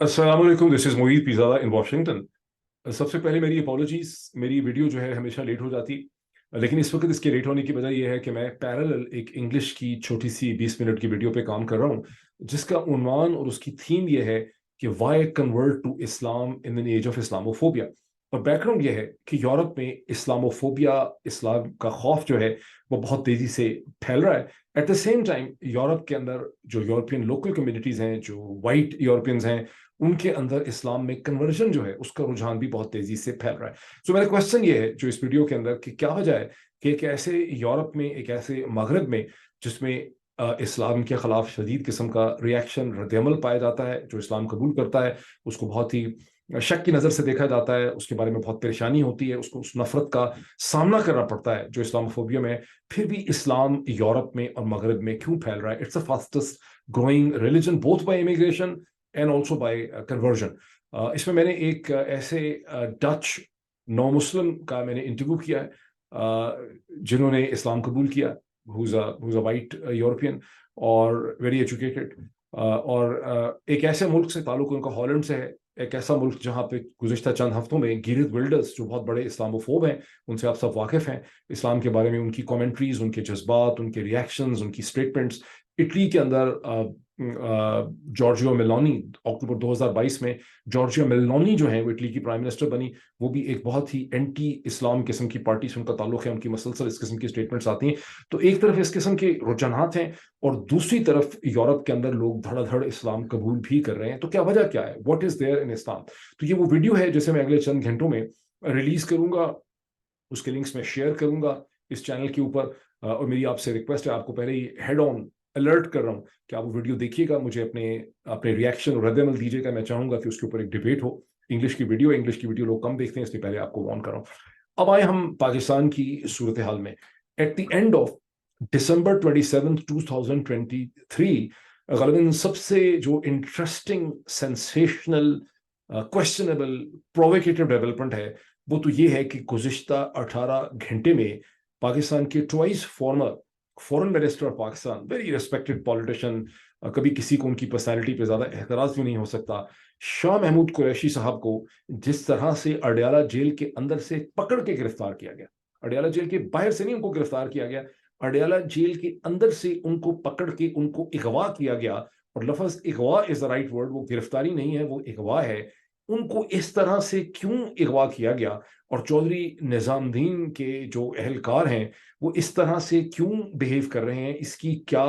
अस्सलाम वालेकुम, this is Moid Pirzada in Washington. सबसे पहले मेरी अपॉलॉजीज, मेरी वीडियो जो है हमेशा लेट हो जाती, लेकिन इस वक्त इसके लेट होने की वजह यह है कि मैं पैरेलल एक इंग्लिश की छोटी सी 20 मिनट की वीडियो पे काम कर रहा हूँ, जिसका उन्वान और उसकी थीम यह है कि why convert to Islam in the age of Islamophobia. और बैकग्राउंड यह है कि यूरोप में इस्लामोफोबिया, इस्लाम का खौफ जो है वो बहुत तेजी से फैल रहा है। At the same time Europe के अंदर जो यूरोपियन लोकल कम्युनिटीज हैं, जो वाइट यूरोपियंस हैं, उनके अंदर इस्लाम में कन्वर्जन जो है उसका रुझान भी बहुत तेजी से फैल रहा है। सो मेरा क्वेश्चन ये है जो इस वीडियो के अंदर, कि क्या वजह है कि एक ऐसे यूरोप में, एक ऐसे मगरब में जिसमें इस्लाम के खिलाफ शदीद किस्म का रिएक्शन, रद्दमल पाया जाता है, जो इस्लाम कबूल करता है उसको बहुत ही शक की नज़र से देखा जाता है, उसके बारे में बहुत परेशानी होती है, उसको उस नफरत का सामना करना पड़ता है जो इस्लामोफोबिया में है, फिर भी इस्लाम यूरोप में और मगरब में क्यों फैल रहा है? It's the fastest growing religion both by immigration and also by conversion. इसमें मैंने एक ऐसे डच नौ मुस्लिम का मैंने इंटरव्यू किया है, जिन्होंने इस्लाम कबूल किया, who's a white यूरोपियन और वेरी एजुकेटेड, और एक ऐसे मुल्क से ताल्लुक उनका हॉलैंड से है, एक ऐसा मुल्क जहाँ पे गुज़िश्ता चंद हफ्तों में गिरिथ विल्डर्स, जो बहुत बड़े इस्लामोफोब हैं, उनसे आप सब वाकिफ हैं, इस्लाम के बारे में उनकी कमेंट्रीज, उनके जज्बात, उनके रिएक्शंस, उनकी स्टेटमेंट्स। इटली के अंदर जॉर्जियो मेलोनी, अक्टूबर 2022 में जॉर्जिया मेलोनी जो है वो इटली की प्राइम मिनिस्टर बनी। वो भी एक बहुत ही एंटी इस्लाम किस्म की पार्टी से उनका ताल्लुक है, उनकी मसलसल इस किस्म की स्टेटमेंट्स आती हैं। तो एक तरफ इस किस्म के रुझानात हैं और दूसरी तरफ यूरोप के अंदर लोग धड़ाधड़ इस्लाम कबूल भी कर रहे हैं। तो क्या वजह क्या है? व्हाट इज देयर इन इस्लाम? तो ये वो वीडियो है जिसे मैं अगले चंद घंटों में रिलीज करूंगा, उसके लिंक्स में शेयर करूंगा इस चैनल के ऊपर। और मेरी आपसे रिक्वेस्ट है, आपको पहले ही हेड ऑन अलर्ट कर रहा हूं कि आप वो वीडियो देखिएगा, मुझे अपने अपने रिएक्शन और रद्दमल दीजिएगा। मैं चाहूंगा कि उसके ऊपर एक डिबेट हो। इंग्लिश की वीडियो लोग कम देखते हैं, इसलिए पहले आपको वार्न कर रहा हूं। अब आए हम पाकिस्तान की सूरत हाल में। At the end of December 27 2023, गलबन सबसे जो interesting, sensational, questionable, provocative development है वो तो ये है कि गुज़िश्ता 18 घंटे में पाकिस्तान के twice former foreign minister of Pakistan, very respected politician, कभी किसी को उनकी पर्सनैलिटी पे ज्यादा एतराज भी नहीं हो सकता, शाह महमूद कुरैशी साहब को जिस तरह से अडयाला जेल के अंदर से पकड़ के गिरफ्तार किया गया, अडयाला जेल के बाहर से नहीं उनको गिरफ्तार किया गया, अडयाला जेल के अंदर से उनको पकड़ के उनको अगवा किया गया। और लफ्ज अगवा इज द राइट वर्ड, वो गिरफ्तारी नहीं है, वो अगवा है। उनको इस तरह से क्यों अगवा किया गया? और चौधरी निजामुद्दीन के जो अहलकार हैं वो इस तरह से क्यों बिहेव कर रहे हैं, इसकी क्या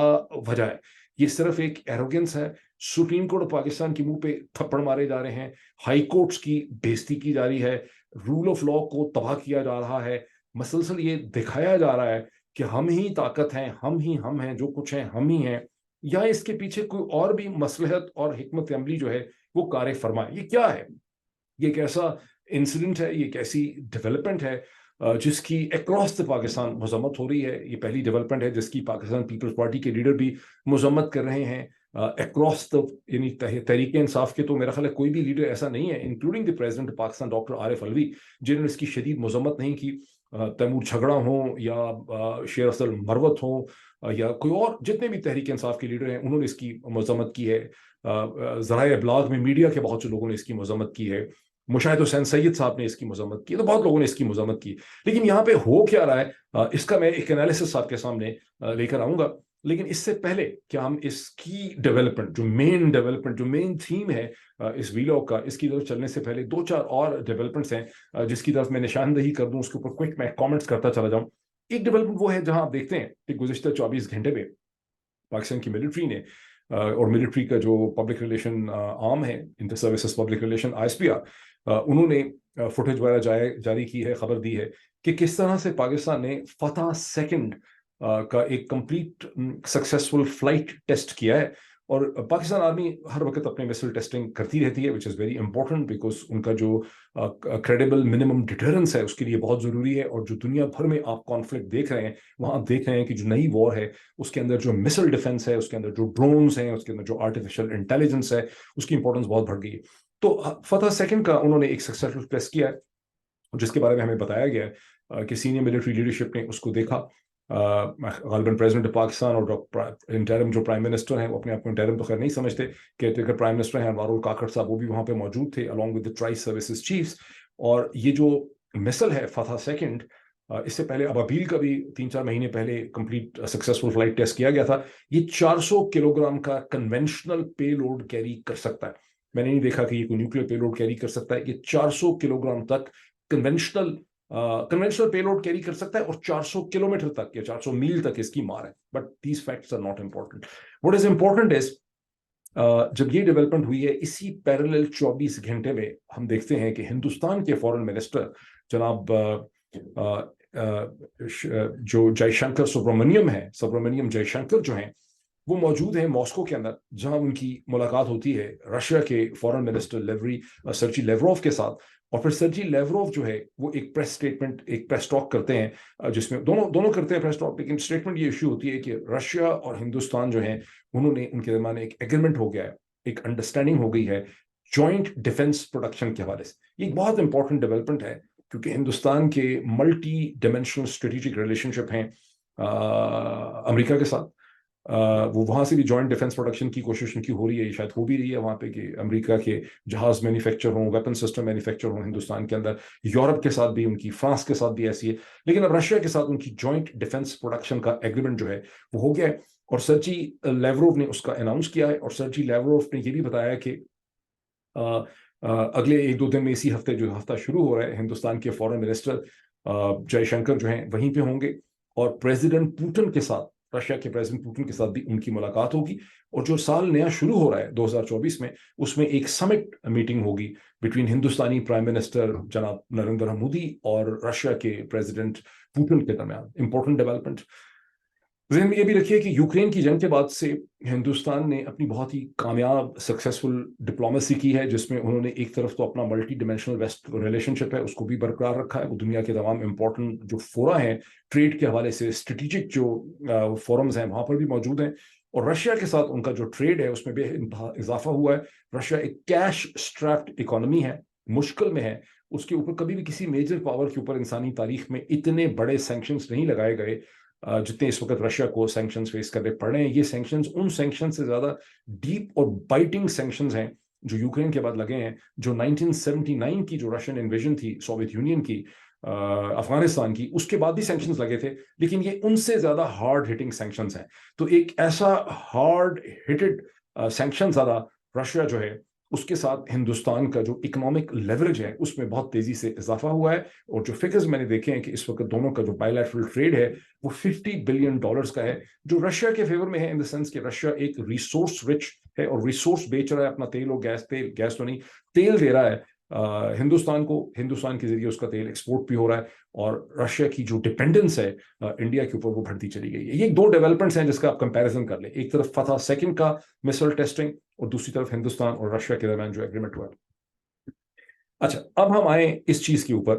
वजह है? ये सिर्फ एक एरोगेंस है? सुप्रीम कोर्ट ऑफ पाकिस्तान के मुंह पे थप्पड़ मारे जा रहे हैं, हाई कोर्ट्स की बेइज्जती की जा रही है, रूल ऑफ लॉ को तबाह किया जा रहा है, मसलसल ये दिखाया जा रहा है कि हम ही ताकत हैं, हम हैं, जो कुछ हैं हम ही हैं, या इसके पीछे कोई और भी मसलहत और हिकमत अमली जो है वो कार फरमाए? ये क्या है? ये एक ऐसा इंसिडेंट है, ये एक ऐसी डेवलपमेंट है जिसकी अक्रॉस द पाकिस्तान मजम्मत हो रही है। ये पहली डेवलपमेंट है जिसकी पाकिस्तान पीपल्स पार्टी के लीडर भी मजम्मत कर रहे हैं अक्रॉस द, यानी तहरीक इंसाफ के तो मेरा ख्याल है कोई भी लीडर ऐसा नहीं है, including the president of Pakistan doctor Arif Alvi, जिन्होंने इसकी शदीद मजम्मत नहीं की। तैमूर झगड़ा हो या शेर अफजल मरवत हो या कोई और जितने भी तहरीक इंसाफ के लीडर हैं, उन्होंने इसकी मजम्मत की है। ज़राए इब्लाग में मीडिया के बहुत से लोगों ने इसकी मजम्मत की है। मुशाहिद हुसैन सैयद साहब ने इसकी मजम्मत की, तो बहुत लोगों ने इसकी मजम्मत की। लेकिन यहाँ पे हो क्या रहा है, इसका मैं एक एनालिसिस आपके सामने लेकर आऊंगा। लेकिन इससे पहले क्या हम इसकी डेवलपमेंट, जो मेन थीम है इस वीलॉग का, इसकी तरफ चलने से पहले दो चार और डेवलपमेंट्स हैं जिसकी तरफ मैं निशानदेही कर दूं, उसके ऊपर क्विक मैं कमेंट्स करता चला जाऊं। एक डेवलपमेंट वो है जहां आप देखते हैं कि गुज़िश्ता 24 घंटे में पाकिस्तान की मिलिट्री ने और मिलिट्री का जो पब्लिक रिलेशन आर्म है, inter services public relation ISPR, उन्होंने फुटेज वगैरह जारी की है, खबर दी है कि किस तरह से पाकिस्तान ने फतह सेकंड का एक कंप्लीट सक्सेसफुल फ्लाइट टेस्ट किया है। और पाकिस्तान आर्मी हर वक्त अपने मिसाइल टेस्टिंग करती रहती है, which is very important, because उनका जो क्रेडिबल मिनिमम डिटरेंस है उसके लिए बहुत ज़रूरी है। और जो दुनिया भर में आप कॉन्फ्लिक्ट देख रहे हैं, वहाँ आप देख रहे हैं कि जो नई वॉर है उसके अंदर जो मिसाइल डिफेंस है, उसके अंदर जो ड्रोन्स हैं, उसके अंदर जो आर्टिफिशियल इंटेलिजेंस है, उसकी इंपॉर्टेंस बहुत बढ़ गई है। तो फतह सेकंड का उन्होंने एक सक्सेसफुल टेस्ट किया है, जिसके बारे में हमें बताया गया है कि सीनियर मिलिट्री लीडरशिप ने उसको देखा। गालिबन प्रेसिडेंट ऑफ पाकिस्तान और इंटरिम जो प्राइम मिनिस्टर हैं, वो अपने आप को इंटरिम तो खैर नहीं समझते, केयरटेकर प्राइम मिनिस्टर हैं अनवारुल काकड़ साहब, वो भी वहाँ पे मौजूद थे along with the tri services chiefs. और ये जो मिसल है फतह सेकंड, इससे पहले अबाबील का भी 3-4 महीने पहले कंप्लीट सक्सेसफुल फ्लाइट टेस्ट किया गया था। ये 400 किलोग्राम का कन्वेंशनल पेलोड कैरी कर सकता है। मैंने नहीं देखा कि ये कोई न्यूक्लियर पेलोड कैरी कर सकता है। ये 400 किलोग्राम तक कन्वेंशनल पेलोड कैरी कर सकता है और 400 किलोमीटर तक या 400 मील तक इसकी मार है। But these facts are not important. What is important is जब ये डेवलपमेंट हुई है, इसी पैरेलल 24 घंटे में हम देखते हैं कि हिंदुस्तान के फॉरेन मिनिस्टर जनाब जो जयशंकर सुब्रमण्यम जयशंकर जो हैं, वो मौजूद हैं मॉस्को के अंदर, जहां उनकी मुलाकात होती है रशिया के फॉरेन मिनिस्टर सर्जी लेवरोव के साथ। और फिर सर्जी लेवरोव जो है वो एक प्रेस टॉक करते हैं, जिसमें दोनों करते हैं प्रेस टॉक, लेकिन स्टेटमेंट ये इश्यू होती है कि रशिया और हिंदुस्तान जो है उनके दरमियान एक एग्रीमेंट हो गया है, एक अंडरस्टैंडिंग हो गई है जॉइंट डिफेंस प्रोडक्शन के हवाले से। ये एक बहुत इंपॉर्टेंट डेवलपमेंट है, क्योंकि हिंदुस्तान के मल्टी डायमेंशनल स्ट्रेटेजिक रिलेशनशिप हैं अमेरिका के साथ। वो वहां से भी जॉइंट डिफेंस प्रोडक्शन की कोशिश उनकी हो रही है, शायद हो भी रही है वहां पे, कि अमेरिका के जहाज मैन्युफैक्चर हों, वेपन सिस्टम मैन्युफैक्चर हों हिंदुस्तान के अंदर। यूरोप के साथ भी उनकी, फ्रांस के साथ भी ऐसी है। लेकिन अब रशिया के साथ उनकी जॉइंट डिफेंस प्रोडक्शन का एग्रीमेंट जो है वो हो गया है, और सर्जी लेवरोव ने उसका अनाउंस किया है। और सर्जी लेवरोव ने ये भी बताया कि अगले 1-2 दिन में, इसी हफ्ते जो हफ्ता शुरू हो रहा है, हिंदुस्तान के फॉरेन मिनिस्टर जयशंकर जो हैं वहीं पे होंगे, और प्रेसिडेंट पुतिन के साथ, रशिया के प्रेसिडेंट पुतिन के साथ भी उनकी मुलाकात होगी। और जो साल नया शुरू हो रहा है 2024 में, उसमें एक समिट मीटिंग होगी बिटवीन हिंदुस्तानी प्राइम मिनिस्टर जनाब नरेंद्र मोदी और रशिया के प्रेसिडेंट पुतिन के दरमियान। Important development. ज़हन में ये भी रखिए कि यूक्रेन की जंग के बाद से हिंदुस्तान ने अपनी बहुत ही कामयाब सक्सेसफुल डिप्लोमेसी की है, जिसमें उन्होंने एक तरफ तो अपना मल्टी डिमेंशनल वेस्ट रिलेशनशिप है उसको भी बरकरार रखा है। वो दुनिया के तमाम इंपॉर्टेंट जो फोरा हैं ट्रेड के हवाले से, स्ट्रेटेजिक जो फोरम्स हैं, वहां पर भी मौजूद हैं। और रशिया के साथ उनका जो ट्रेड है उसमें भी इजाफा हुआ है। रशिया एक कैश स्ट्रैप्ड इकोनॉमी है, मुश्किल में है। उसके ऊपर कभी भी किसी मेजर पावर के ऊपर इंसानी तारीख में इतने बड़े सैंक्शंस नहीं लगाए गए जितने इस वक्त रशिया को सैंक्शंस फेस करने पड़ रहे हैं। ये सैंक्शंस उन सैंक्शंस से ज्यादा डीप और बाइटिंग सैंक्शंस हैं जो यूक्रेन के बाद लगे हैं, जो 1979 की जो रशियन इन्वेजन थी सोवियत यूनियन की अफगानिस्तान की, उसके बाद भी सैंक्शंस लगे थे, लेकिन ये उनसे ज्यादा हार्ड हिटिंग सैंक्शंस हैं। तो एक ऐसा हार्ड हिटेड सैंक्शन ज्यादा रशिया जो है, उसके साथ हिंदुस्तान का जो इकोनॉमिक लेवरेज है उसमें बहुत तेजी से इजाफा हुआ है। और जो फिगर्स मैंने देखे हैं कि इस वक्त दोनों का जो बायलैटरल ट्रेड है वो $50 बिलियन का है, जो रशिया के फेवर में है, इन द सेंस कि रशिया एक रिसोर्स रिच है और रिसोर्स बेच रहा है अपना, तेल और गैस तो नहीं, तेल दे रहा है हिंदुस्तान को। हिंदुस्तान के जरिए उसका तेल एक्सपोर्ट भी हो रहा है, और रशिया की जो डिपेंडेंस है इंडिया के ऊपर वो बढ़ती चली गई है। ये 2 डेवलपमेंट्स हैं जिसका आप कंपैरिजन कर ले। एक तरफ फतह सेकंड का मिसाइल टेस्टिंग, और दूसरी तरफ हिंदुस्तान और रशिया के दरमियान जो एग्रीमेंट हुआ। अच्छा, अब हम आए इस चीज के ऊपर।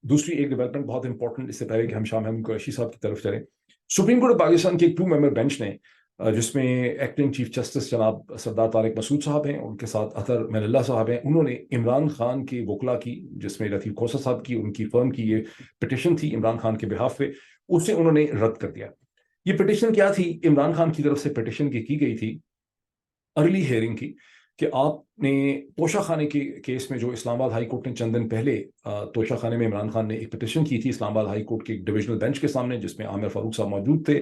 दूसरी एक डेवलपमेंट बहुत इंपॉर्टेंट, इससे पहले कि हम शाह महमूद कुरैशी साहब की तरफ चले, सुप्रीम कोर्ट ऑफ पाकिस्तान के एक 2 मेंबर बेंच ने, जिसमें एक्टिंग चीफ जस्टिस जनाब सरदार तारिक मसूद साहब हैं, उनके साथ अतर मनल्ला साहब हैं, उन्होंने इमरान खान के वकला की, जिसमें लतीफ़ खोसा साहब की, उनकी फर्म की ये पिटिशन थी इमरान खान के बिहाफ पे, उसे उन्होंने रद्द कर दिया। ये पिटिशन क्या थी? इमरान खान की तरफ से पिटिशन की गई थी अर्ली हेयरिंग की, कि आपने तोशा खाने के केस में, जो इस्लामाबाद हाई कोर्ट ने चंद दिन पहले, तोशा खाने में इमरान खान ने एक पिटिशन की थी इस्लामाबाद हाई कोर्ट के एक डिविजनल बेंच के सामने, जिसमें आमिर फारूक साहब मौजूद थे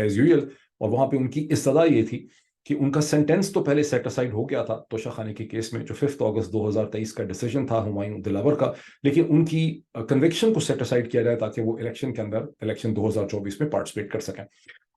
एज यूजुअल। और वहां पे उनकी इस्तदा ये थी कि उनका सेंटेंस तो पहले सेट असाइड हो गया था तोशा खाने के केस में, जो 5 अगस्त 2023 का डिसीजन था हुमायूं दिलावर का, लेकिन उनकी कन्विक्शन को सेट असाइड किया जाए ताकि वो इलेक्शन के अंदर, इलेक्शन 2024 में पार्टिसिपेट कर सकें।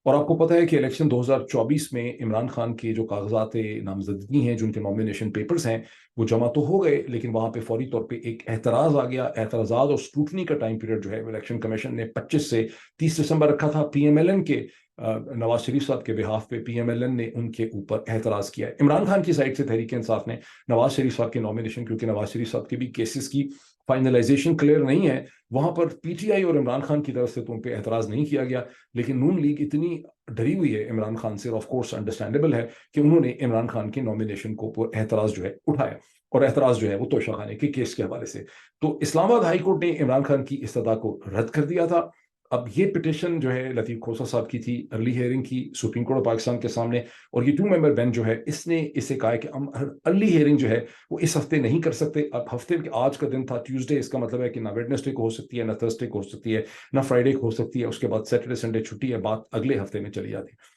और आपको पता है कि इलेक्शन 2024 में इमरान खान के जो कागजात नामजदगी हैं, जो उनके नॉमिनेशन पेपर्स हैं, वो जमा तो हो गए, लेकिन वहां पे फौरी तौर पे एक एतराज आ गया। एतराज़ात और स्क्रूटनी का टाइम पीरियड जो है इलेक्शन कमीशन ने 25 से 30 दिसंबर रखा था। पीएमएलएन के नवाज शरीफ साहब के बिहाफ पे पीएमएलएन ने उनके ऊपर एतराज किया है। इमरान खान की साइड से तहरीक इंसाफ ने नवाज शरीफ साहब के नॉमिनेशन, क्योंकि नवाज शरीफ साहब के भी केसेस की फाइनलाइजेशन क्लियर नहीं है, वहां पर पीटीआई और इमरान खान की तरफ से तो उन पर एतराज नहीं किया गया। लेकिन नून लीग इतनी डरी हुई है इमरान खान से, ऑफ कोर्स अंडरस्टैंडेबल है, कि उन्होंने इमरान खान के नॉमिनेशन को एतराज जो है उठाया, और एतराज जो है वो तोशा खाने के केस के हवाले से। तो इस्लामाबाद हाई कोर्ट ने इमरान खान की इस्तदा को रद्द कर दिया था, اب یہ پٹیشن جو ہے لطیف کھوسہ صاحب کی تھی ارلی ہیئرنگ کی سپریم کورٹ آف پاکستان کے سامنے, اور یہ 2 ممبر بینچ جو ہے اس نے اسے کہا ہے کہ ہم ارلی ہیئرنگ جو ہے وہ اس ہفتے نہیں کر سکتے. اب ہفتے کے آج کا دن تھا ٹیوزڈے, اس کا مطلب ہے کہ نہ ویڈنسڈے کو ہو سکتی ہے, نہ تھرسڈے کو ہو سکتی ہے, نہ فرائیڈے کو ہو سکتی ہے, اس کے بعد سیٹرڈے سنڈے چھٹی ہے, بات اگلے ہفتے میں چلی جاتی ہے.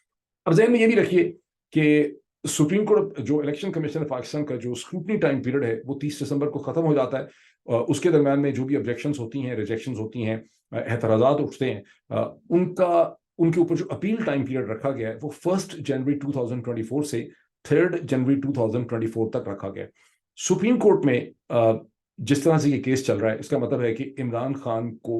اب ذہن میں یہ بھی رکھیے کہ سپریم کورٹ جو الیکشن کمیشن پاکستان کا جو اسکروٹنی ٹائم پیریڈ ہے وہ 30 دسمبر کو ختم ہو جاتا ہے. اس کے درمیان میں جو بھی آبجیکشنز ہوتی ہیں, ریجیکشنز ہوتی ہیں, اعتراضات اٹھتے ہیں, ان کے اوپر جو اپیل ٹائم پیریڈ رکھا گیا ہے وہ 1 جنوری 2024 سے 3 جنوری 2024 تک رکھا گیا ہے. سپریم کورٹ میں جس طرح سے یہ کیس چل رہا ہے اس کا مطلب ہے کہ عمران خان کو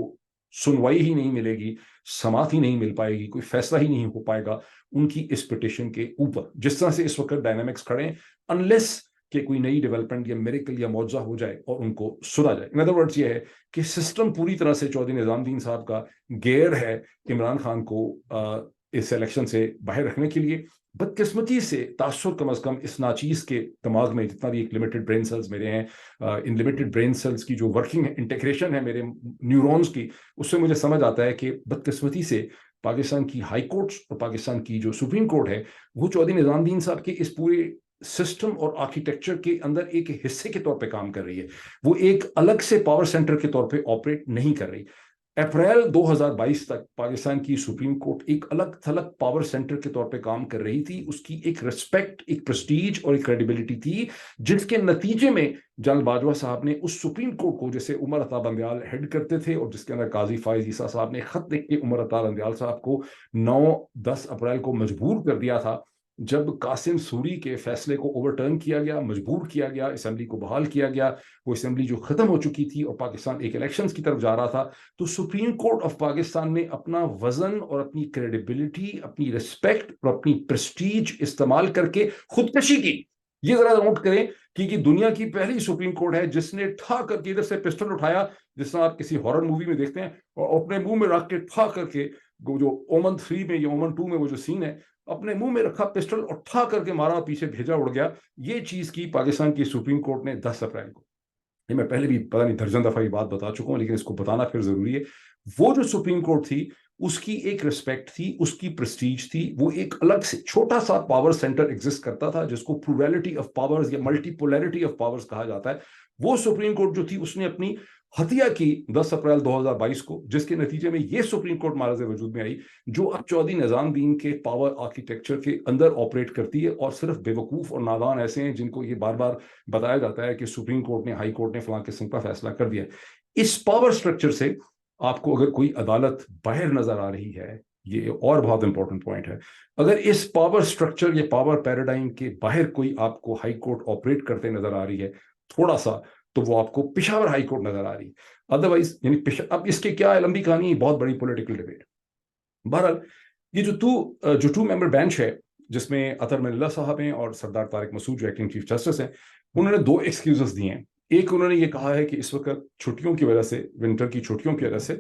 سنوائی ہی نہیں ملے گی, سماعت ہی نہیں مل پائے گی, کوئی فیصلہ ہی نہیں ہو پائے گا ان کی اس پٹیشن کے اوپر, جس طرح سے اس وقت ڈائنامکس کھڑے ہیں, انلیس کہ کوئی نئی ڈیولپمنٹ یا میریکل یا معجزہ ہو جائے اور ان کو سنا جائے. ان ادر ورڈز یہ ہے کہ سسٹم پوری طرح سے چودھری نظام الدین صاحب کا گیئر ہے عمران خان کو اس الیکشن سے باہر رکھنے کے لیے. بدقسمتی سے تاثر کم از کم اس ناچیز کے دماغ میں جتنا بھی ایک لمیٹڈ برین سیلز میرے ہیں, ان لمیٹڈ برین سیلز کی جو ورکنگ ہے, انٹیگریشن ہے میرے نیورونز کی, اس سے مجھے سمجھ آتا ہے کہ بدقسمتی سے پاکستان کی ہائی کورٹس اور پاکستان کی جو سپریم کورٹ ہے وہ چودھری نظام الدین صاحب کے اس پورے سسٹم اور آرکیٹیکچر کے اندر ایک حصے کے طور پہ کام کر رہی ہے, وہ ایک الگ سے پاور سینٹر کے طور پہ آپریٹ نہیں کر رہی. اپریل 2022 تک پاکستان کی سپریم کورٹ ایک الگ تھلگ پاور سینٹر کے طور پہ کام کر رہی تھی. اس کی ایک ریسپیکٹ, ایک پریسٹیج اور ایک کریڈیبلٹی تھی, جس کے نتیجے میں جنرل باجوہ صاحب نے اس سپریم کورٹ کو, جسے عمر عطا بندیال ہیڈ کرتے تھے اور جس کے اندر قاضی فائز عیسیٰ صاحب نے خط لکھ کے عمر عطا بندیال صاحب کو 9-10 اپریل کو مجبور کر دیا تھا, جب قاسم سوری کے فیصلے کو اوورٹرن کیا گیا, مجبور کیا گیا, اسمبلی کو بحال کیا گیا, وہ اسمبلی جو ختم ہو چکی تھی اور پاکستان ایک الیکشنز کی طرف جا رہا تھا, تو سپریم کورٹ آف پاکستان نے اپنا وزن اور اپنی کریڈیبلٹی, اپنی ریسپیکٹ اور اپنی پریسٹیج استعمال کر کے خودکشی کی. یہ ذرا نوٹ کریں کہ یہ دنیا کی پہلی سپریم کورٹ ہے جس نے ٹھا کر کے ادھر سے پسٹل اٹھایا, جس طرح آپ کسی ہارر مووی میں دیکھتے ہیں, اور اپنے منہ میں رکھ کے ٹھا کر کے, جو اومن 3 میں یا اومن 2 میں وہ جو سین ہے, اپنے منہ میں رکھا پسٹل اور ٹھا کر کے مارا, پیچھے بھیجا اڑ گیا. یہ چیز کی پاکستان کی سپریم کورٹ نے 10 اپریل کو. یہ میں پہلے بھی پتہ نہیں درجن دفعہ یہ بات بتا چکا ہوں, لیکن اس کو بتانا پھر ضروری ہے. وہ جو سپریم کورٹ تھی اس کی ایک ریسپیکٹ تھی, اس کی پریسٹیج تھی, وہ ایک الگ سے چھوٹا سا پاور سینٹر ایگزسٹ کرتا تھا جس کو پلورلٹی آف پاورز یا ملٹی پولیرٹی آف پاورز کہا جاتا ہے. وہ سپریم کورٹ جو تھی اس نے اپنی ہتھیا کی 10 اپریل 2022 کو, جس کے نتیجے میں یہ سپریم کورٹ معرض وجود میں آئی, جو اب چودھری نظام الدین کے پاور آرکیٹیکچر کے اندر آپریٹ کرتی ہے. اور صرف بے وقوف اور نادان ایسے ہیں جن کو یہ بار بار بتایا جاتا ہے کہ سپریم کورٹ نے, ہائی کورٹ نے فلاں قسم کا فیصلہ کر دیا. اس پاور سٹرکچر سے آپ کو اگر کوئی عدالت باہر نظر آ رہی ہے, یہ اور بہت امپورٹنٹ پوائنٹ ہے, اگر اس پاور سٹرکچر یا پاور پیراڈائم کے باہر کوئی آپ کو ہائی کورٹ آپریٹ کرتے نظر آ رہی ہے تھوڑا سا, تو وہ آپ کو پشاور ہائی کورٹ نظر آ رہی ہے. ادروائز یعنی اب اس کے کیا ہے, لمبی کہانی, بہت بڑی پولیٹیکل ڈیبیٹ. بہرحال یہ جو 2 ممبر بینچ ہے جس میں اطہر من اللہ صاحب ہیں اور سردار طارق مسعود جو ایکٹنگ چیف جسٹس ہیں, انہوں نے 2 ایکسکیوزز دیے ہیں. ایک, انہوں نے یہ کہا ہے کہ اس وقت چھٹیوں کی وجہ سے, ونٹر کی چھٹیوں کی وجہ سے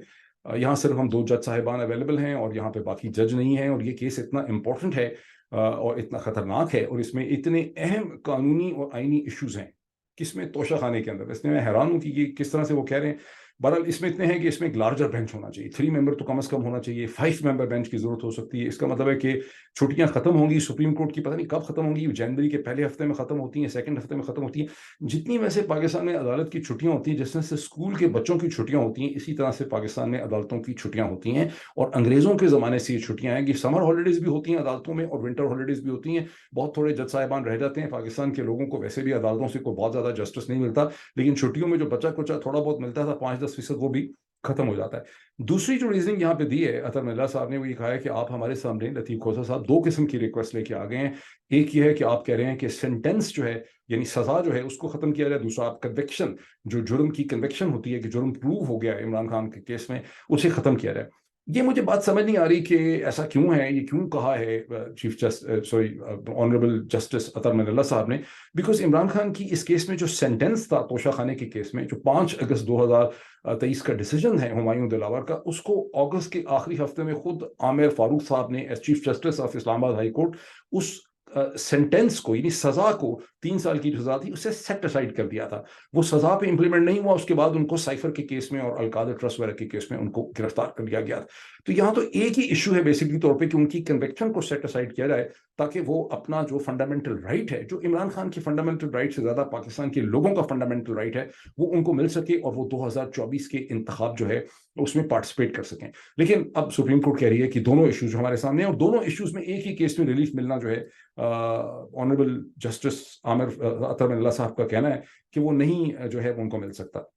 یہاں صرف ہم 2 جج صاحبان اویلیبل ہیں اور یہاں پہ باقی جج نہیں ہیں, اور یہ کیس اتنا امپورٹنٹ ہے اور اتنا خطرناک ہے, اور اس میں اتنے اہم قانونی اور آئینی ایشوز ہیں کہ اس میں توشہ خانے کے اندر, اس میں حیران ہوں کہ یہ کس طرح سے وہ کہہ رہے ہیں. بہرحال اس میں اتنے ہیں کہ اس میں ایک لارجر بینچ ہونا چاہیے, 3 ممبر تو کم از کم ہونا چاہیے, 5 ممبر بینچ کی ضرورت ہو سکتی ہے. اس کا مطلب ہے کہ چھٹیاں ختم ہوں گی سپریم کورٹ کی, پتہ نہیں کب ختم ہوں گی, جنوری کے پہلے ہفتے میں ختم ہوتی ہیں, سیکنڈ ہفتے میں ختم ہوتی ہیں. جتنی ویسے پاکستان میں عدالت کی چھٹیاں ہوتی ہیں, جس طرح سے اسکول کے بچوں کی چھٹیاں ہوتی ہیں, اسی طرح سے پاکستان میں عدالتوں کی چھٹیاں ہوتی ہیں. اور انگریزوں کے زمانے سے یہ چھٹیاں ہیں کہ سمر ہالیڈیز بھی ہوتی ہیں عدالتوں میں اور ونٹر ہالیڈیز بھی ہوتی ہیں. بہت تھوڑے جج صاحبان رہ جاتے ہیں. پاکستان کے لوگوں کو ویسے بھی عدالتوں سے کوئی بہت زیادہ جسٹس نہیں ملتا, لیکن چھٹیوں میں جو بچہ کچا تھوڑا بہت ملتا تھا 5-10%, وہ بھی ختم ہو جاتا ہے. دوسری جو ریزننگ یہاں پہ دی ہے اطہر من اللہ صاحب نے, وہ یہ کہا ہے کہ آپ ہمارے سامنے, لطیف کھوسہ صاحب 2 قسم کی ریکویسٹ لے کے آ گئے ہیں. ایک یہ ہے کہ آپ کہہ رہے ہیں کہ سینٹینس جو ہے, یعنی سزا جو ہے, اس کو ختم کیا جائے. دوسرا, آپ کنوکشن, جو جرم کی کنوکشن ہوتی ہے کہ جرم پروو ہو گیا عمران خان کے کیس میں, اسے ختم کیا جائے. یہ مجھے بات سمجھ نہیں آ رہی کہ ایسا کیوں ہے, یہ کیوں کہا ہے چیف آنریبل جسٹس اطہر من اللہ صاحب نے. بیکاز عمران خان کی اس کیس میں جو سینٹینس تھا توشہ خانے کے کیس میں, جو 5 اگست 2023 کا ڈیسیجن ہے ہمایوں دلاور کا, اس کو اگست کے آخری ہفتے میں خود عامر فاروق صاحب نے ایز چیف جسٹس آف اسلام آباد ہائی کورٹ اس सेंटेंस को, यानी सजा को, 3 साल की सजा थी उसे सेट असाइड कर दिया था। वो सजा पे इंप्लीमेंट नहीं हुआ, उसके बाद उनको साइफर के केस में और अलकायदा ट्रस्ट वगैरह के केस में उनको गिरफ्तार कर लिया गया। तो यहाँ तो एक ही इशू है बेसिकली तौर पे कि उनकी कन्विक्शन को सेट असाइड किया जाए, ताकि वो अपना जो फंडामेंटल राइट है, जो इमरान खान की फंडामेंटल राइट से ज्यादा पाकिस्तान के लोगों का फंडामेंटल राइट है, वो उनको मिल सके और वो 2024 के इंतखाब जो है उसमें पार्टिसिपेट कर सकें। लेकिन अब सुप्रीम कोर्ट कह रही है कि दोनों इश्यूज हमारे सामने हैं, और दोनों इश्यूज में एक ही केस में रिलीफ मिलना जो है, ऑनरेबल जस्टिस आमिर अतर मिल्ला साहब का कहना है कि वो नहीं जो है उनको मिल सकता।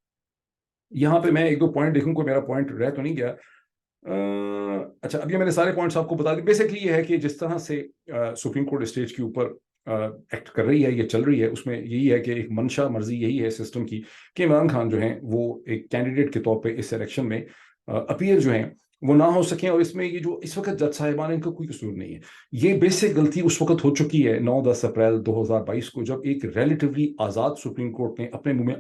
यहाँ पे मैं एक दो पॉइंट देखूं, कोई मेरा पॉइंट रह तो नहीं गया। अच्छा, अब ये मैंने सारे पॉइंट्स आपको बता दिए। बेसिकली ये है कि जिस तरह से सुप्रीम कोर्ट स्टेज के ऊपर एक्ट कर रही है, ये चल रही है, उसमें यही है कि एक मंशा मर्जी यही है सिस्टम की कि इमरान खान जो है वो एक कैंडिडेट के तौर पे इस इलेक्शन में अपीयर जो है वो ना हो सके। और इसमें ये जो इस वक्त जज साहिबान, इनका कोई कसूर नहीं है। ये बेसिक गलती उस वक्त हो चुकी है 9-10 अप्रैल 2022 को, जब एक रिलेटिवली आज़ाद सुप्रीम कोर्ट ने अपने मुंह में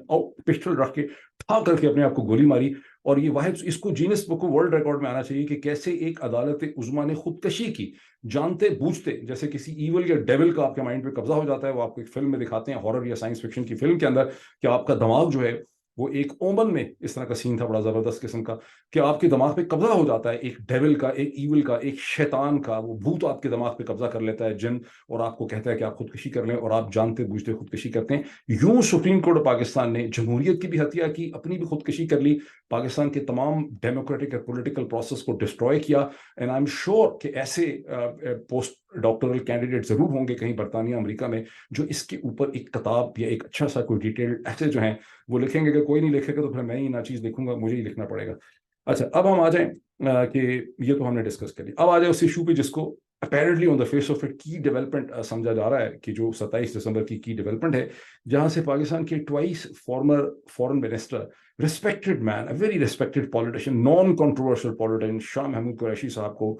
पिस्टल रख के ठा करके अपने आप को गोली मारी। और ये वाहिद, इसको जीनिस बुक वर्ल्ड रिकॉर्ड में आना चाहिए कि कैसे एक अदालत उज़्मा ने खुदकशी की, जानते बूझते। जैसे किसी ईवल या डेविल का आपके माइंड पे कब्जा हो जाता है, वो आपको एक फिल्म में दिखाते हैं, हॉरर या साइंस फिक्शन की फिल्म के अंदर, कि आपका दिमाग जो है वो एक ओमन में इस तरह का सीन था बड़ा जबरदस्त किस्म का, कि आपके दिमाग पे कब्जा हो जाता है एक डेविल का, एक ईविल का, एक शैतान का, वो भूत आपके दिमाग पे कब्जा कर लेता है, जिन, और आपको कहता है कि आप खुदकशी कर लें, और आप जानते बूझते खुदकशी करते हैं। यूं सुप्रीम कोर्ट पाकिस्तान ने जमहूरियत की भी हत्या की, अपनी भी खुदकशी कर ली, पाकिस्तान के तमाम डेमोक्रेटिक और पॉलिटिकल प्रोसेस को डिस्ट्रॉय किया। एंड आई एम श्योर कि ऐसे पोस्ट डॉक्टरल कैंडिडेट जरूर होंगे कहीं बरतानिया अमेरिका में, जो इसके ऊपर एक किताब या एक अच्छा सा कोई डिटेल्ड ऐसे जो है वो लिखेंगे। अगर कोई नहीं लिखेगा तो फिर मैं ही ना चीज लिखूंगा, मुझे ही लिखना पड़ेगा। अच्छा, अब हम आ जाएं कि ये तो हमने डिस्कस कर लिया। अब आ जाए उस इशू पे जिसको apparently on the face of it की डेवलपमेंट समझा जा रहा है, कि जो 27 दिसंबर की डेवलपमेंट है, जहां से पाकिस्तान के twice former foreign minister, respected man, a very respected politician, non controversial politician, Shah Mahmood Qureshi sahab को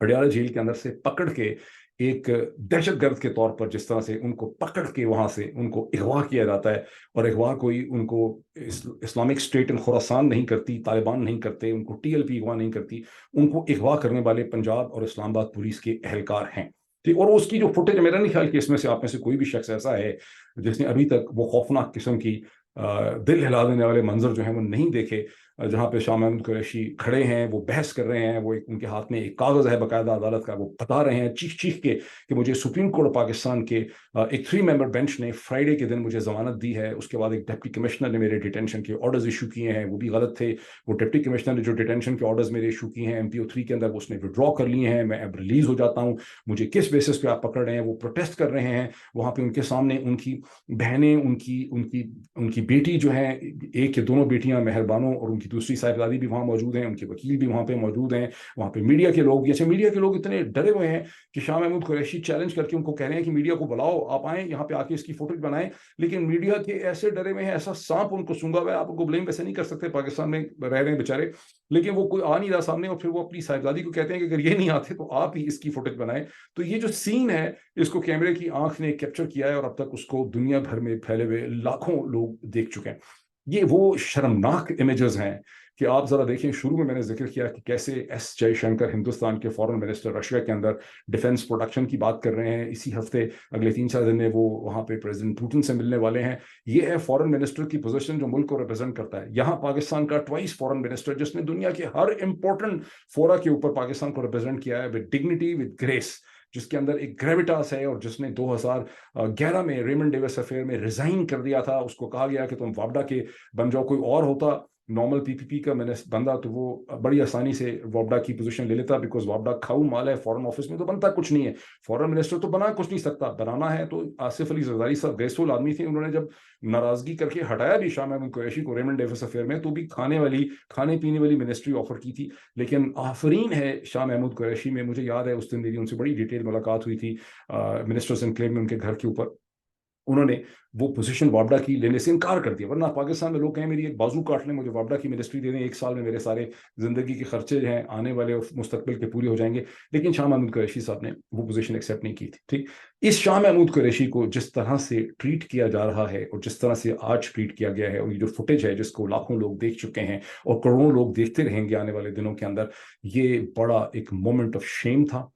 पटियाला जेल के अंदर से पकड़ के, एक दहशतगर्द के तौर पर जिस तरह से उनको पकड़ के वहां से उनको अगवा किया जाता है, और अगवा कोई उनको इस्लामिक स्टेट इन खुरासान नहीं करती, तालिबान नहीं करते, उनको टीएलपी अगवा नहीं करती, उनको अगवा करने वाले पंजाब और इस्लामाबाद पुलिस के एहलकार हैं। ठीक, और उसकी जो फुटेज, मेरा नहीं ख्याल कि इसमें से आप में से कोई भी शख्स ऐसा है जिसने अभी तक वो खौफनाक किस्म की दिल हिला देने वाले मंजर जो हैं वो नहीं देखे, जहाँ पे शाह महमूद कुरैशी खड़े हैं, वो बहस कर रहे हैं, वो उनके हाथ में एक कागज है बाकायदा अदालत का, वो बता रहे हैं चीख चीख के कि मुझे सुप्रीम कोर्ट पाकिस्तान के एक 3 मेंबर बेंच ने फ्राइडे के दिन मुझे जमानत दी है, उसके बाद एक डिप्टी कमिश्नर ने मेरे डिटेंशन के ऑर्डर्स इशू किए हैं, वो भी गलत थे। वो डिप्टी कमिश्नर ने जो डिटेंशन के ऑर्डर्स मेरे इशू किए हैं MPO 3 के अंदर, वो उसने विड्रॉ कर लिए हैं, मैं अब रिलीज हो जाता हूँ, मुझे किस बेसिस पे आप पकड़ रहे हैं। वो प्रोटेस्ट कर रहे हैं वहां पे, उनके सामने उनकी बहनें, उनकी उनकी उनकी बेटी जो है, एक या दोनों बेटियां मेहरबानों, और उनकी दूसरी साहिबजादी भी वहां मौजूद हैं, उनके वकील भी वहां पे मौजूद हैं, वहां पे मीडिया के लोग, जैसे मीडिया के लोग इतने डरे हुए हैं कि शाह महमूद कुरैशी चैलेंज करके उनको कह रहे हैं कि मीडिया को बुलाओ, आप आए यहाँ पे आके इसकी फुटेज बनाएं। लेकिन मीडिया के ऐसे डरे हुए हैं, ऐसा सांप उनको सूंघा हुआ है, आप उनको ब्लेम वैसे नहीं कर सकते, पाकिस्तान में रह रहे हैं बेचारे, लेकिन वो कोई आ नहीं रहा सामने, और फिर वो अपनी साहिबजादी को कहते हैं कि अगर ये नहीं आते तो आप ही इसकी फुटेज बनाएं। तो ये जो सीन है, इसको कैमरे की आंख ने कैप्चर किया है, और अब तक उसको दुनिया भर में फैले हुए लाखों लोग देख चुके हैं। ये वो शर्मनाक इमेजेस हैं कि आप जरा देखें। शुरू में मैंने जिक्र किया कि कैसे एस जयशंकर, हिंदुस्तान के फॉरेन मिनिस्टर, रशिया के अंदर डिफेंस प्रोडक्शन की बात कर रहे हैं। इसी हफ्ते अगले 3-4 दिन में वो वहां पे प्रेसिडेंट पुतिन से मिलने वाले हैं। ये है फॉरेन मिनिस्टर की पोजीशन जो मुल्क को रिप्रेजेंट करता है। यहाँ पाकिस्तान का ट्वाइस फॉरेन मिनिस्टर, जिसने दुनिया के हर इंपॉर्टेंट फोरा के ऊपर पाकिस्तान को रिप्रेजेंट किया है विद डिग्निटी, विद ग्रेस, जिसके अंदर एक ग्रेविटास है, और जिसने 2011 में रेमंड डेविस अफेयर में रिजाइन कर दिया था। उसको कहा गया कि तुम वापडा के बन जाओ। कोई और होता नॉर्मल पीपीपी का मैंने बंदा, तो वो बड़ी आसानी से वापडा की पोजीशन ले लेता, बिकॉज वापडा खाऊ माल है, फॉरेन ऑफिस में तो बनता कुछ नहीं है, फॉरेन मिनिस्टर तो बना कुछ नहीं सकता, बनाना है तो आसिफ अली जरदारी साहब ग्रेसफुल आदमी थे, उन्होंने जब नाराजगी करके हटाया भी शाह महमूद कुरैशी को रेमंड डेविस अफेयर में, तो भी खाने पीने वाली मिनिस्ट्री ऑफर की थी। लेकिन आफरीन है शाह महमूद कुरैशी में। मुझे याद है उस दिन मेरी उनसे बड़ी डिटेल मुलाकात हुई थी मिनिस्टर्स एनक्लेव में, उनके घर के ऊपर। उन्होंने वो पोजीशन वापडा की लेने से इनकार कर दिया। वरना पाकिस्तान में लोग कहें मेरी एक बाजू काट लें, मुझे वापडा की मिनिस्ट्री दे दें, 1 साल में मेरे सारे जिंदगी के खर्चे हैं आने वाले और मुस्तकबिल के पूरे हो जाएंगे। लेकिन शाह महमूद कुरैशी साहब ने वो पोजीशन एक्सेप्ट नहीं की थी। ठीक, इस शाह महमूद कुरैशी को जिस तरह से ट्रीट किया जा रहा है, और जिस तरह से आज ट्रीट किया गया है, और ये जो फुटेज है जिसको लाखों लोग देख चुके हैं और करोड़ों लोग देखते रहेंगे आने वाले दिनों के अंदर, ये बड़ा एक मोमेंट ऑफ शेम था।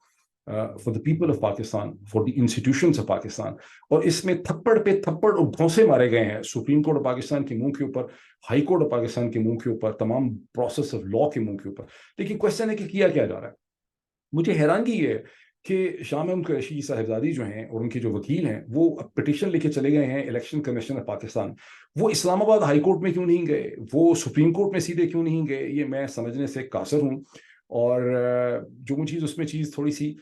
For the people of Pakistan, for the institutions of Pakistan. اور اس میں تھپڑ پہ تھپڑ اور دھونسے مارے گئے ہیں سپریم کورٹ آف پاکستان کے منہ کے اوپر, ہائی کورٹ آف پاکستان کے منہ کے اوپر, تمام پروسیس آف لا کے منہ کے اوپر. لیکن کوشچن ہے کہ کیا جا رہا ہے. مجھے حیرانگی یہ ہے کہ شاہ محمود قریشی صاحبزادی جو ہیں اور ان کے جو وکیل ہیں وہ پٹیشن لے کے چلے گئے ہیں الیکشن کمیشن آف پاکستان. وہ اسلام آباد ہائی کورٹ میں کیوں نہیں گئے, وہ سپریم کورٹ میں سیدھے کیوں نہیں گئے, یہ میں سمجھنے سے قاصر ہوں. اور جو مجھے اس میں چیز تھوڑی سی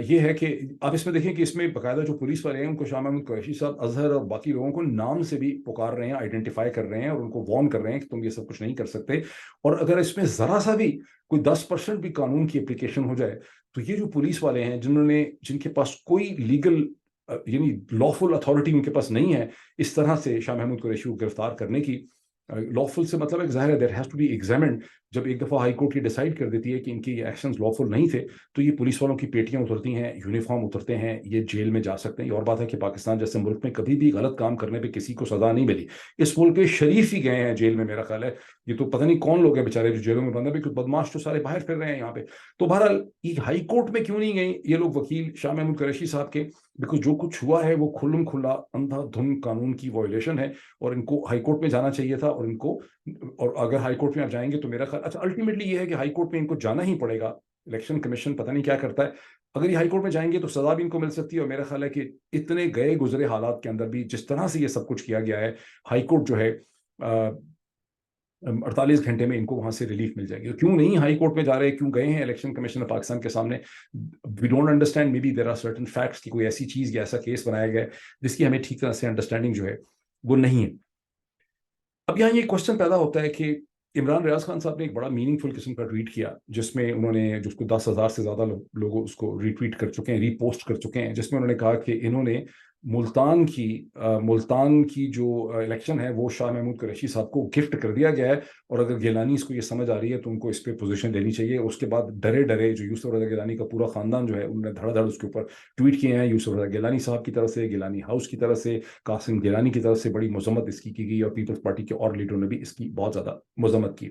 یہ ہے کہ آپ اس میں دیکھیں کہ اس میں باقاعدہ جو پولیس والے ہیں ان کو شاہ محمود قریشی صاحب, اظہر اور باقی لوگوں کو نام سے بھی پکار رہے ہیں, آئیڈینٹیفائی کر رہے ہیں اور ان کو وارن کر رہے ہیں کہ تم یہ سب کچھ نہیں کر سکتے. اور اگر اس میں ذرا سا بھی کوئی 10% بھی قانون کی اپلیکیشن ہو جائے تو یہ جو پولیس والے ہیں جن کے پاس کوئی لیگل یعنی لافل اتھارٹی ان کے پاس نہیں ہے اس طرح سے شاہ محمود قریشی کو گرفتار کرنے کی. لافل سے مطلب ایک ظاہر ہے that has to be examined. جب ایک دفعہ ہائی کورٹ یہ ڈیسائیڈ کر دیتی ہے کہ ان کے یہ ایکشنز لافل نہیں تھے تو یہ پولیس والوں کی پیٹیاں اترتی ہیں, یونیفارم اترتے ہیں, یہ جیل میں جا سکتے ہیں. یہ اور بات ہے کہ پاکستان جیسے ملک میں کبھی بھی غلط کام کرنے پہ کسی کو سزا نہیں ملی. اس ملک کے شریف ہی گئے ہیں جیل میں, میرا خیال ہے. یہ تو پتہ نہیں کون لوگ ہیں بیچارے جو جیلوں میں بند ہیں, کیونکہ بدماش تو سارے باہر پھر رہے ہیں یہاں پہ. تو بہرحال یہ ہائی کورٹ میں کیوں نہیں گئے یہ لوگ وکیل شاہ محمود قریشی صاحب کے, بیکاز جو کچھ ہوا ہے وہ کھلم کھلا اندھا دھن قانون کی وائلیشن ہے اور ان کو ہائی کورٹ میں جانا چاہیے تھا. اور ان کو, اور اگر ہائی کورٹ میں آپ جائیں گے تو میرا خیال اچھا الٹیمیٹلی یہ ہے کہ ہائی کورٹ میں ان کو جانا ہی پڑے گا. الیکشن کمیشن پتہ نہیں کیا کرتا ہے, اگر یہ ہائی کورٹ میں جائیں گے تو سزا بھی ان کو مل سکتی ہے. اور میرا خیال ہے کہ اتنے گئے گزرے حالات کے اندر بھی جس طرح سے یہ سب کچھ کیا گیا ہے, ہائی کورٹ جو ہے 48 گھنٹے میں ان کو وہاں سے ریلیف مل جائے گی. کیوں نہیں ہائی کورٹ میں جا رہے, کیوں گئے ہیں الیکشن کمیشن آف پاکستان کے سامنے؟ We don't understand, maybe there are certain facts کی کوئی ایسی چیز یا ایسا کیس بنایا گیا ہے جس کی ہمیں ٹھیک طرح سے انڈرسٹینڈنگ جو ہے وہ نہیں ہے. اب یہاں یہ کوشچن پیدا ہوتا ہے کہ عمران ریاض خان صاحب نے ایک بڑا میننگ فل قسم کا ٹویٹ کیا جس میں انہوں نے, جس کو 10,000 سے زیادہ لوگ اس کو ری ٹویٹ کر چکے ہیں, ری پوسٹ کر چکے ہیں, جس میں انہوں نے کہا کہ انہوں نے ملتان کی جو الیکشن ہے وہ شاہ محمود قریشی صاحب کو گفٹ کر دیا گیا ہے, اور اگر گیلانی اس کو یہ سمجھ آ رہی ہے تو ان کو اس پہ پوزیشن لینی چاہیے. اس کے بعد ڈرے جو یوسف رضا گیلانی کا پورا خاندان جو ہے انہوں نے دھڑ دھڑ اس کے اوپر ٹویٹ کیے ہیں. یوسف رضا گیلانی صاحب کی طرف سے, گیلانی ہاؤس کی طرف سے, قاسم گیلانی کی طرف سے بڑی مذمت اس کی گئی, اور پیپلز پارٹی کے اور لیڈروں نے بھی اس کی بہت زیادہ مذمت کی.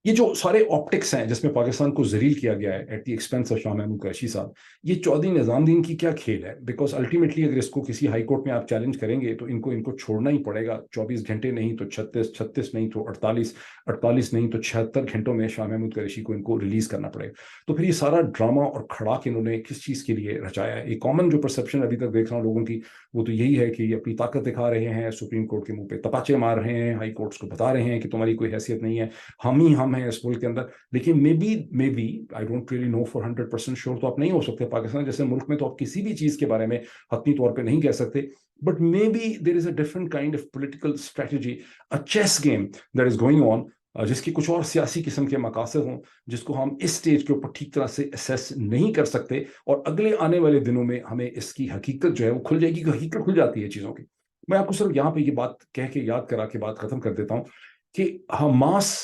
یہ جو سارے آپٹکس ہیں جس میں پاکستان کو ذلیل کیا گیا ہے at the expense of Shah Mahmood Qureshi صاحب, یہ چودھری نظام الدین کی کیا کھیل ہے؟ بیکاز الٹیمیٹلی اگر اس کو کسی ہائی کورٹ میں آپ چیلنج کریں گے تو ان کو چھوڑنا ہی پڑے گا. 24 گھنٹے نہیں تو 36 نہیں تو 48 نہیں تو 76 گھنٹوں میں شاہ محمود قریشی کو ان کو ریلیز کرنا پڑے گا. تو پھر یہ سارا ڈرامہ اور کھڑا کہ انہوں نے کس چیز کے لیے رچایا ہے؟ ایک کامن جو پرسپشن ابھی تک دیکھ رہا ہوں لوگوں کی وہ تو یہی ہے کہ یہ اپنی طاقت دکھا رہے ہیں, سپریم کورٹ کے منہ پہ تپاچے مار رہے ہیں, ہائی کورٹس کو بتا رہے ہیں کہ تمہاری کوئی حیثیت نہیں ہے, ہم ہیں اس ملک کے اندر. لیکن maybe I don't really know for 100% sure, تو آپ نہیں ہو سکتے. پاکستان جیسے ملک میں تو آپ کسی بھی چیز کے بارے میں حتمی طور پہ نہیں کہہ سکتے, but maybe there is a different kind of political strategy, a chess game that is going on, جس کی کچھ اور سیاسی قسم کے مقاصد ہوں جس کو ہم اس سٹیج کے اوپر ٹھیک طرح سے اسیس نہیں کر سکتے. اور اگلے آنے والے دنوں میں ہمیں اس کی حقیقت جو ہے وہ کھل جائے گی, کہ حقیقت کھل جاتی ہے چیزوں کی. میں آپ کو صرف یہاں پہ یہ بات کہہ کے یاد کرا کے بات ختم کر دیتا ہوں کہ حماس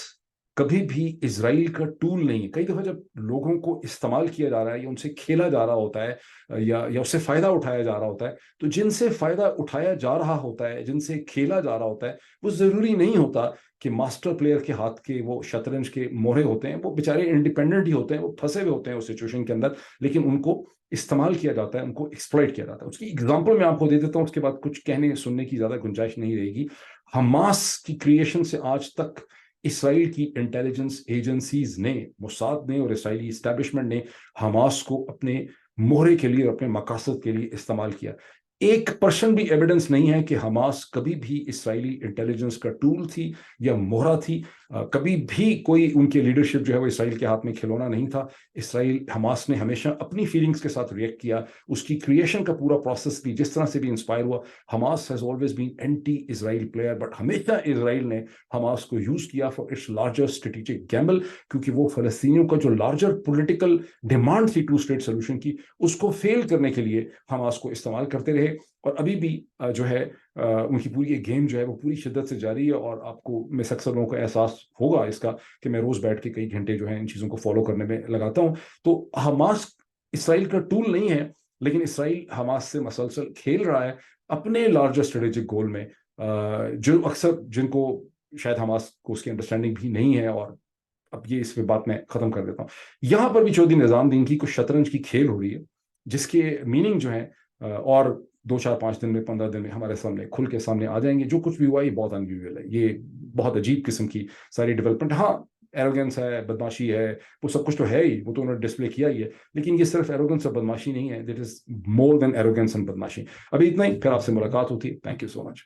کبھی بھی اسرائیل کا ٹول نہیں ہے. کئی دفعہ جب لوگوں کو استعمال کیا جا رہا ہے یا ان سے کھیلا جا رہا ہوتا ہے یا اس سے فائدہ اٹھایا جا رہا ہوتا ہے, تو جن سے فائدہ اٹھایا جا رہا ہوتا ہے, جن سے کھیلا جا رہا ہوتا ہے, وہ ضروری نہیں ہوتا کہ ماسٹر پلیئر کے ہاتھ کے وہ شطرنج کے مورے ہوتے ہیں. وہ بیچارے انڈیپینڈنٹ ہی ہوتے ہیں, وہ پھنسے ہوئے ہوتے ہیں اس سچویشن کے اندر, لیکن ان کو استعمال کیا جاتا ہے, ان کو ایکسپلائٹ کیا جاتا ہے. اس کی ایگزامپل میں آپ کو دے دیتا ہوں, اس کے بعد کچھ کہنے سننے کی زیادہ گنجائش نہیں رہے گی. حماس کی کریشن سے آج تک اسرائیل کی انٹیلیجنس ایجنسیز نے, موساد نے اور اسرائیلی اسٹیبلشمنٹ نے حماس کو اپنے مہرے کے لیے اور اپنے مقاصد کے لیے استعمال کیا. 1% بھی ایویڈنس نہیں ہے کہ حماس کبھی بھی اسرائیلی انٹیلیجنس کا ٹول تھی یا مہرا تھی. کبھی بھی کوئی ان کے لیڈرشپ جو ہے وہ اسرائیل کے ہاتھ میں کھلونا نہیں تھا. حماس نے ہمیشہ اپنی فیلنگز کے ساتھ ریئیکٹ کیا. اس کی کریشن کا پورا پروسیس بھی جس طرح سے بھی انسپائر ہوا, Hamas has always been anti Israel player, but ہمیشہ اسرائیل نے حماس کو یوز کیا for its larger strategic gamble, کیونکہ وہ فلسطینیوں کا جو لارجر پولیٹیکل ڈیمانڈ تھی 2 اسٹیٹ سولوشن کی, اس کو فیل کرنے کے لیے حماس کو استعمال کرتے رہے. اور ابھی بھی جو ہے ان کی پوری گیم جو ہے وہ پوری شدت سے جاری ہے. اور آپ کو میں اکثر لوگوں کو احساس ہوگا اس کا کہ میں روز بیٹھ کے کئی گھنٹے جو ہے ان چیزوں کو فالو کرنے میں لگاتا ہوں. تو حماس اسرائیل کا ٹول نہیں ہے, لیکن اسرائیل حماس سے مسلسل کھیل رہا ہے اپنے لارجر اسٹریٹجک گول میں, جو اکثر جن کو شاید حماس کو اس کی انڈرسٹینڈنگ بھی نہیں ہے, اور اب یہ اس پہ بات میں ختم کر دیتا ہوں. یہاں پر بھی چودھری نظام الدین کی کچھ شطرنج کی کھیل ہو رہی ہے جس کے میننگ جو ہے اور 2 4 5 دن میں 15 دن میں ہمارے سامنے کھل کے سامنے آ جائیں گے. جو کچھ بھی ہوا یہ بہت انیوژل ہے, یہ بہت عجیب قسم کی ساری ڈیولپمنٹ. ہاں ایروگنس ہے, بدماشی ہے, وہ سب کچھ تو ہے ہی, وہ تو انہوں نے ڈسپلے کیا ہی ہے, لیکن یہ صرف ایروگنس اور بدماشی نہیں ہے, that is more than arrogance and بدماشی. ابھی اتنا ہی, پھر آپ سے ملاقات ہوتی ہے. Thank you so much.